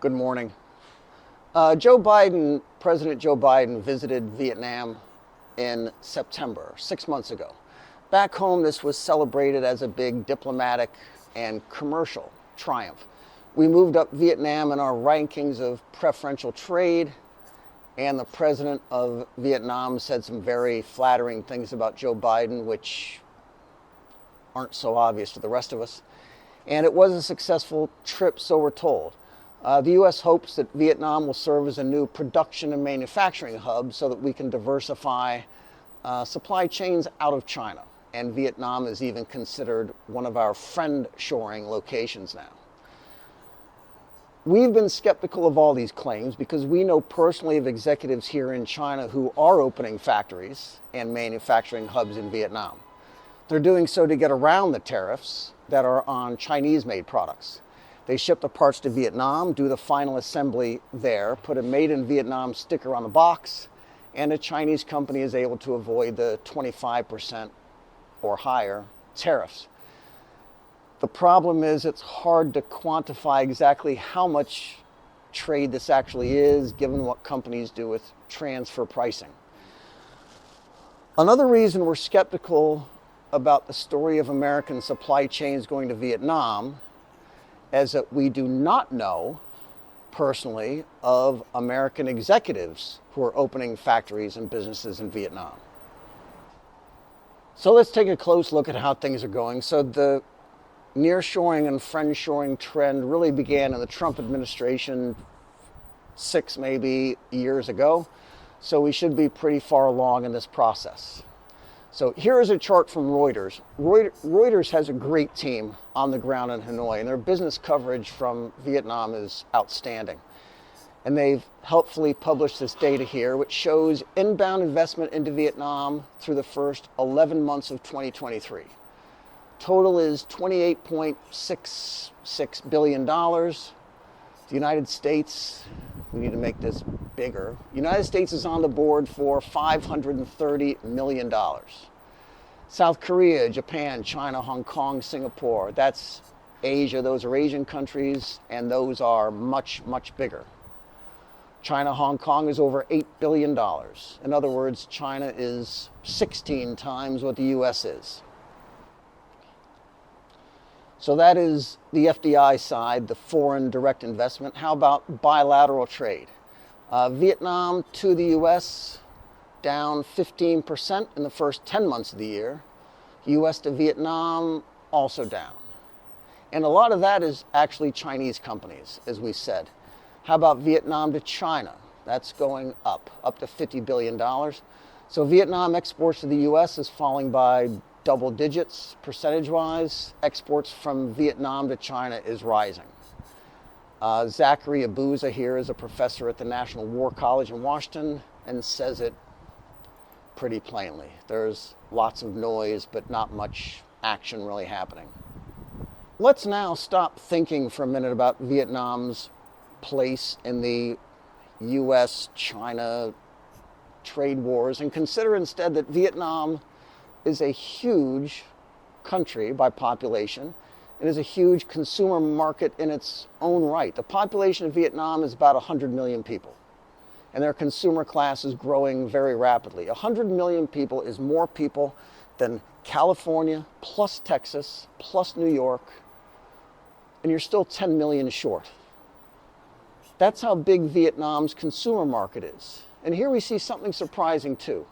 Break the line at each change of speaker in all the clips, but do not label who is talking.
Good morning. President Joe Biden visited Vietnam in September, 6 months ago. Back home, this was celebrated as a big diplomatic and commercial triumph. We moved up Vietnam in our rankings of preferential trade, and the president of Vietnam said some very flattering things about Joe Biden, which aren't so obvious to the rest of us. And it was a successful trip, so we're told. The U.S. hopes that Vietnam will serve as a new production and manufacturing hub so that we can diversify supply chains out of China. And Vietnam is even considered one of our friend-shoring locations now. We've been skeptical of all these claims because we know personally of executives here in China who are opening factories and manufacturing hubs in Vietnam. They're doing so to get around the tariffs that are on Chinese-made products. They ship the parts to Vietnam, do the final assembly there, put a Made in Vietnam sticker on the box, and a Chinese company is able to avoid the 25% or higher tariffs. The problem is it's hard to quantify exactly how much trade this actually is, given what companies do with transfer pricing. Another reason we're skeptical about the story of American supply chains going to Vietnam is that we do not know personally of American executives who are opening factories and businesses in Vietnam. So let's take a close look at how things are going. So the nearshoring and friendshoring trend really began in the Trump administration 6 maybe years ago. So we should be pretty far along in this process. So here is a chart from Reuters. Reuters has a great team on the ground in Hanoi, and their business coverage from Vietnam is outstanding. And they've helpfully published this data here, which shows inbound investment into Vietnam through the first 11 months of 2023. Total is $28.66 billion. The United States, we need to make this bigger. The United States is on the board for $530 million. South Korea, Japan, China, Hong Kong, Singapore, that's Asia. Those are Asian countries, and those are much, much bigger. China, Hong Kong is over $8 billion. In other words, China is 16 times what the US is. So that is the FDI side, the foreign direct investment. How about bilateral trade? Vietnam to the US, down 15% in the first 10 months of the year. US to Vietnam, also down. And a lot of that is actually Chinese companies, as we said. How about Vietnam to China? That's going up to $50 billion. So Vietnam exports to the US is falling by double digits percentage-wise. Exports from Vietnam to China is rising. Zachary Abuza here is a professor at the National War College in Washington and says it pretty plainly. There's lots of noise, but not much action really happening. Let's now stop thinking for a minute about Vietnam's place in the US-China trade wars and consider instead that Vietnam is a huge country by population. It is a huge consumer market in its own right. The population of Vietnam is about 100 million people, and their consumer class is growing very rapidly. 100 million people is more people than California, plus Texas, plus New York, and you're still 10 million short. That's how big Vietnam's consumer market is. And here we see something surprising too.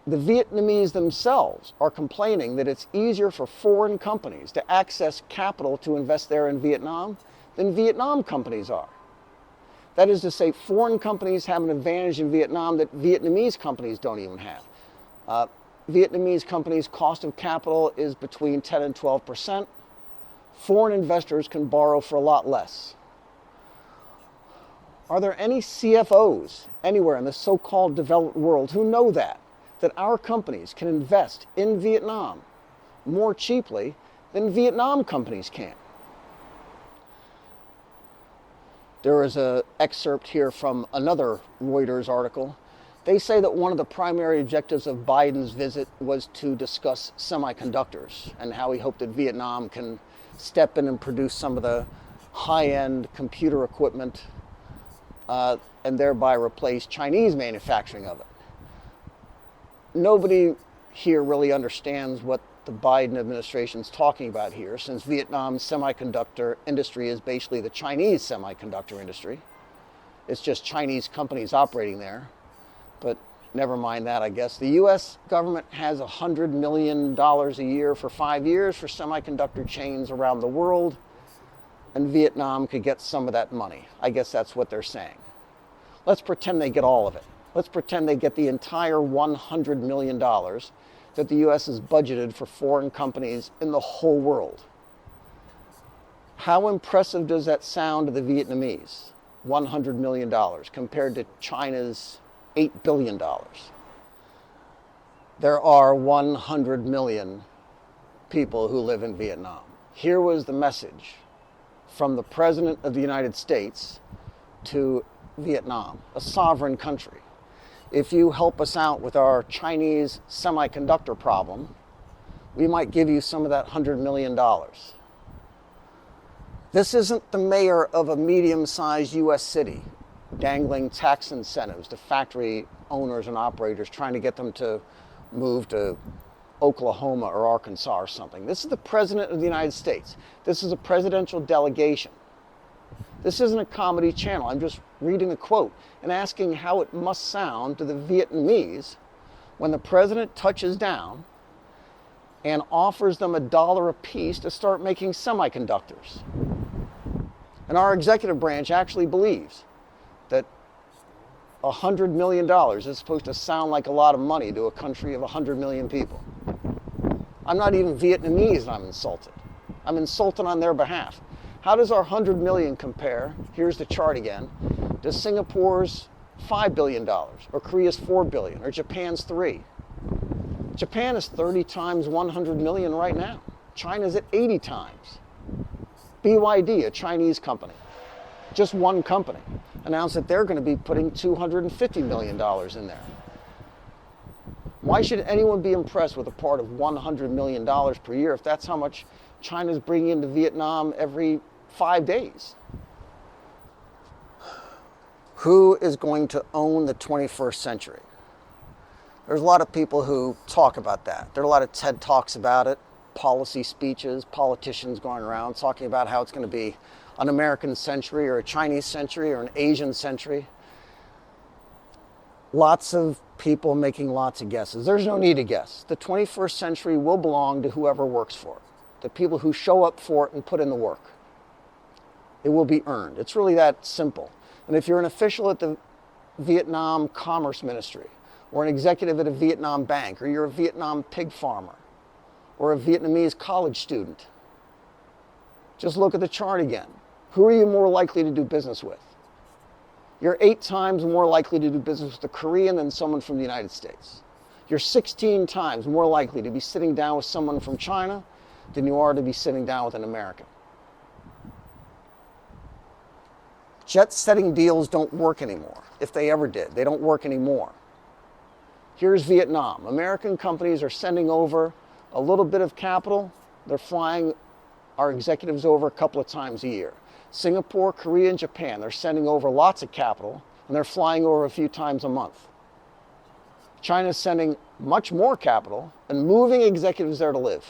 The Vietnamese themselves are complaining that it's easier for foreign companies to access capital to invest there in Vietnam than Vietnam companies are. That is to say, foreign companies have an advantage in Vietnam that Vietnamese companies don't even have. Vietnamese companies' cost of capital is between 10 and 12%. Foreign investors can borrow for a lot less. Are there any CFOs anywhere in the so-called developed world who know that our companies can invest in Vietnam more cheaply than Vietnam companies can? There is an excerpt here from another Reuters article. They say that one of the primary objectives of Biden's visit was to discuss semiconductors and how he hoped that Vietnam can step in and produce some of the high-end computer equipment and thereby replace Chinese manufacturing of it. Nobody here really understands what the Biden administration is talking about here, since Vietnam's semiconductor industry is basically the Chinese semiconductor industry. It's just Chinese companies operating there. But never mind that, I guess. The US government has $100 million a year for 5 years for semiconductor chains around the world, and Vietnam could get some of that money. I guess that's what they're saying. Let's pretend they get all of it. Let's pretend they get the entire $100 million that the US has budgeted for foreign companies in the whole world. How impressive does that sound to the Vietnamese? $100 million compared to China's $8 billion. There are 100 million people who live in Vietnam. Here was the message from the President of the United States to Vietnam, a sovereign country. If you help us out with our Chinese semiconductor problem, we might give you some of that $100 million. This isn't the mayor of a medium-sized US city dangling tax incentives to factory owners and operators, trying to get them to move to Oklahoma or Arkansas or something. This is the President of the United States. This is a presidential delegation. This isn't a comedy channel. I'm just reading a quote and asking how it must sound to the Vietnamese when the president touches down and offers them $1 a piece to start making semiconductors. And our executive branch actually believes that $100 million is supposed to sound like a lot of money to a country of 100 million people. I'm not even Vietnamese and I'm insulted. I'm insulted on their behalf. How does our 100 million compare, here's the chart again, to Singapore's $5 billion, or Korea's $4 billion, or Japan's $3 billion? Japan is 30 times 100 million right now. China's at 80 times. BYD, a Chinese company, just one company, announced that they're going to be putting $250 million in there. Why should anyone be impressed with a part of $100 million per year if that's how much China's bringing into Vietnam every 5 days? Who is going to own the 21st century? There's a lot of people who talk about that. There are a lot of TED Talks about it, policy speeches, politicians going around talking about how it's going to be an American century or a Chinese century or an Asian century. Lots of people making lots of guesses. There's no need to guess. The 21st century will belong to whoever works for it, the people who show up for it and put in the work. It will be earned. It's really that simple. And if you're an official at the Vietnam Commerce Ministry, or an executive at a Vietnam bank, or you're a Vietnam pig farmer, or a Vietnamese college student, just look at the chart again. Who are you more likely to do business with? You're 8 times more likely to do business with a Korean than someone from the United States. You're 16 times more likely to be sitting down with someone from China than you are to be sitting down with an American. Jet-setting deals don't work anymore. If they ever did, they don't work anymore. Here's Vietnam. American companies are sending over a little bit of capital. They're flying our executives over a couple of times a year. Singapore, Korea, and Japan, they're sending over lots of capital, and they're flying over a few times a month. China's sending much more capital and moving executives there to live.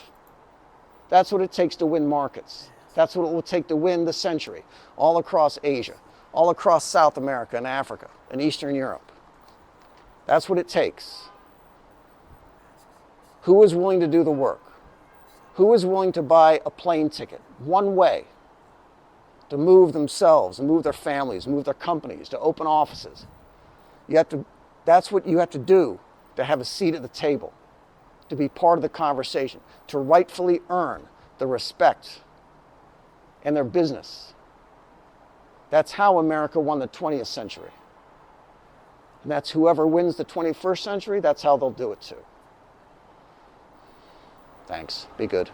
That's what it takes to win markets. That's what it will take to win the century, all across Asia, all across South America and Africa and Eastern Europe. That's what it takes. Who is willing to do the work? Who is willing to buy a plane ticket one way to move themselves and move their families, move their companies, to open offices? That's what you have to do to have a seat at the table, to be part of the conversation, to rightfully earn the respect and their business. That's how America won the 20th century. And that's whoever wins the 21st century, that's how they'll do it too. Thanks. Be good.